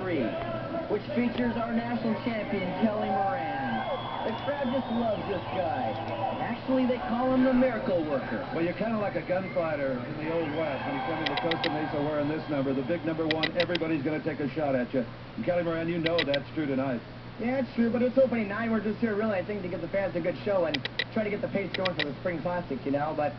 3, which features our national champion, Kelly Moran. The crowd just loves this guy. Actually, they call him the miracle worker. Well, you're kind of like a gunfighter in the Old West when you come into Costa Mesa wearing this number, the big number 1. Everybody's going to take a shot at you. And Kelly Moran, you know that's true tonight. Yeah, it's true, but it's opening night. We're just here really, I think, to give the fans a good show and try to get the pace going for the Spring Classic, you know. But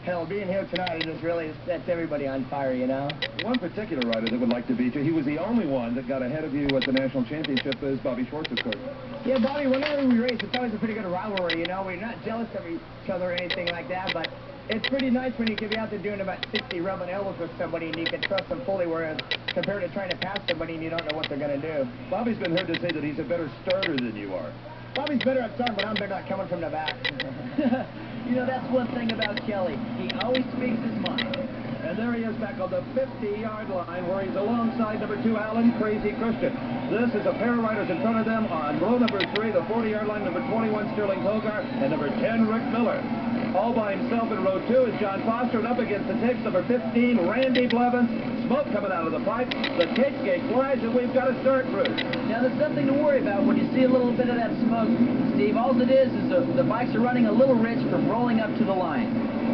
hell, being here tonight, it just really sets everybody on fire, you know. One particular rider that would like to beat you, he was the only one that got ahead of you at the national championship, is Bobby Schwartz, of course. Yeah, Bobby, whenever we race, it's always a pretty good rivalry, you know. We're not jealous of each other or anything like that, but it's pretty nice when you can be out there doing about 60 rubbing elbows with somebody and you can trust them fully, whereas compared to trying to pass somebody and you don't know what they're going to do. Bobby's been heard to say that he's a better starter than you are. Bobby's better at starting, but I'm better at coming from the back. You know, that's one thing about Kelly. He always speaks his mind. And there he is back on the 50-yard line where he's alongside number 2, Alan Crazy Christian. This is a pair of riders in front of them on row number 3, the 40-yard line, number 21, Sterling Kogar, and number 10, Rick Miller. All by himself in row 2 is John Foster, and up against the tapes, number 15, Randy Blevins. Smoke coming out of the pipe. The tape gate flies, and we've got to start, Bruce. Now, there's nothing to worry about when you see a little bit of that smoke, Steve. All it is the bikes are running a little rich from rolling up to the line.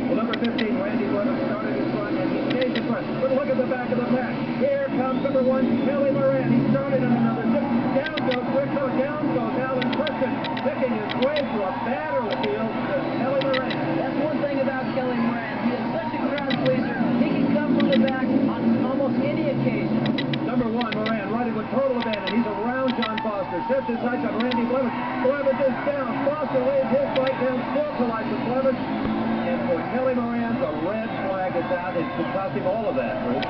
Well, number 15, Randy Blevins, started in front, and he stays in front. But look at the back of the pack. Here comes number 1, Kelly Moran. He started in another 6. Down goes Rico, down goes Alan Christian, picking his way through a battlefield with Kelly Moran. That's one thing about Kelly Moran. He is such a crowd pleaser. He can come from the back on almost any occasion. Number 1, Moran, riding with total abandon. He's around John Foster. Sets his sights on Randy Blevins. Blevins is down. Foster lays his bike down. Still collides with Blevins. And for Kelly Moran, the red flag is out. It could cost him all of that, Bruce.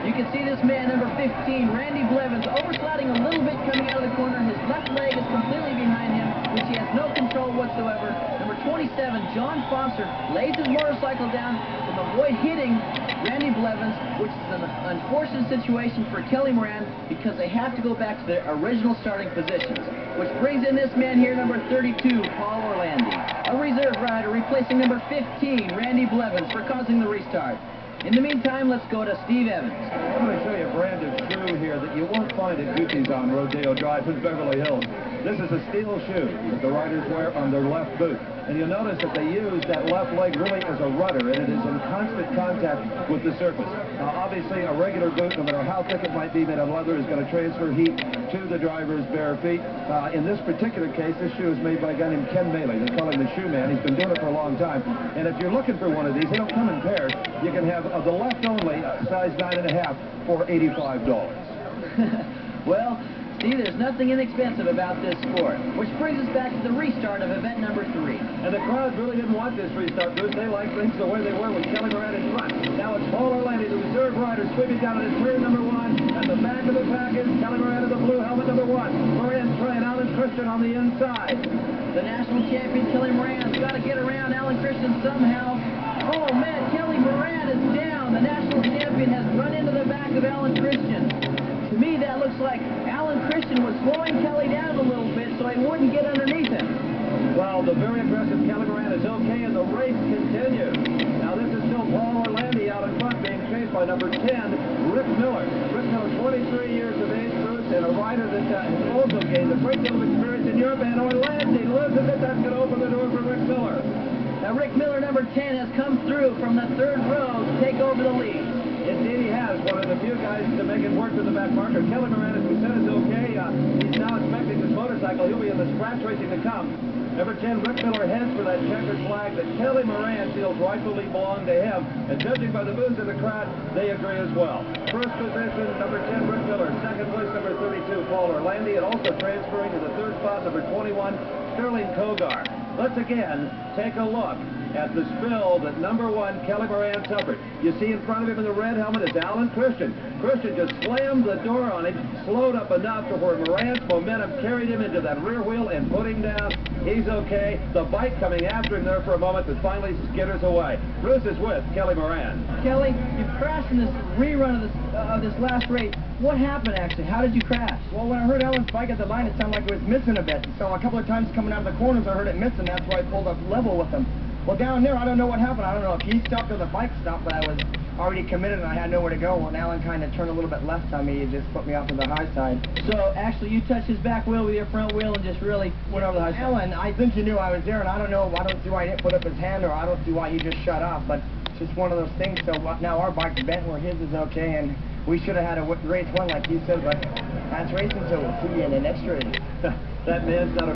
You can see this man, number 15, Randy Blevins, oversliding a little bit coming out of the corner. His left leg is completely behind him, which he has no control whatsoever. Number 27, John Foster, lays his motorcycle down to avoid hitting Randy Blevins, which is an unfortunate situation for Kelly Moran because they have to go back to their original starting positions, which brings in this man here, number 32, Paul Orlandi, a reserve rider replacing number 15, Randy Blevins, for causing the restart. In the meantime, let's go to Steve Evans. I'm going to show you a brand of shoe here that you won't find at Gucci's on Rodeo Drive in Beverly Hills. This is a steel shoe that the riders wear on their left boot. And you'll notice that they use that left leg really as a rudder, and it is in constant contact with the surface. Now, obviously, a regular boot, no matter how thick it might be made of leather, is going to transfer heat to the driver's bare feet. In this particular case, this shoe is made by a guy named Ken Maley. They call him the Shoe Man. He's been doing it for a long time. And if you're looking for one of these, they don't come in pairs. You can have the left only, size 9.5, for $85. Well, Steve, there's nothing inexpensive about this sport, which brings us back to the restart of event number 3. And the crowd really didn't want this restart, Bruce. They liked things the way they were with Kelly Moran in front. Now it's Paul Orlandi, the reserve rider, sweeping down at his rear, number 1. At the back of the pack is Kelly Moran in the blue helmet, number 1. Moran trying Alan Christian on the inside. The national champion, Kelly Moran's got to get around Alan Christian somehow. Oh, man, Kelly Moran is down. The national champion has run into the back of Alan Christian. To me, that looks like Alan Christian was slowing Kelly down a little bit so he wouldn't get underneath him. Well, the very aggressive Kelly Moran is okay, and the race continues. Now, this is still Paul Orlandi out in front, being chased by number 10, Rick Miller. Rick Miller, 23 years of age, Bruce, and a rider that has also gained a great deal of experience in Europe, and Orlandi loses it. That's going to open the door for Rick Miller. Now, Rick Miller, number 10, has come through from the 3rd row to take over the lead. Indeed, he has. One of the few guys to make it work with the back marker. Kelly Moran, as we said, is okay. He's now inspecting his motorcycle. He'll be in the scratch racing to come. Number 10, Rick Miller, heads for that checkered flag that Kelly Moran feels rightfully belonged to him. And judging by the moves in the crowd, they agree as well. First position, number 10, Rick Miller. Second place, number 32, Paul Orlandi. And also transferring to the 3rd spot, number 21, Sterling Kogar. Let's again take a look at the spill that number 1, Kelly Moran, suffered. You see in front of him in the red helmet is Alan Christian. Christian just slammed the door on him, slowed up enough to where Moran's momentum carried him into that rear wheel and put him down. He's okay. The bike coming after him there for a moment, but finally skitters away. Bruce is with Kelly Moran. Kelly, you crashed in this rerun of this last race. What happened, actually? How did you crash? Well, when I heard Alan's bike at the line, it sounded like it was missing a bit. So a couple of times coming out of the corners, I heard it missing. That's why I pulled up level with him. Well, down there, I don't know what happened. I don't know if he stopped or the bike stopped, but I was already committed and I had nowhere to go. When Alan kind of turned a little bit left on me, he just put me off to the high side. So actually you touched his back wheel with your front wheel and just really went over the high side. Alan, I think he knew I was there, and I don't see why he didn't put up his hand, or I don't see why he just shut off, but it's just one of those things. So now our bike's bent where his is okay, and we should have had a race one like you said, but that's racing, so we'll see you in the next race. That man's not a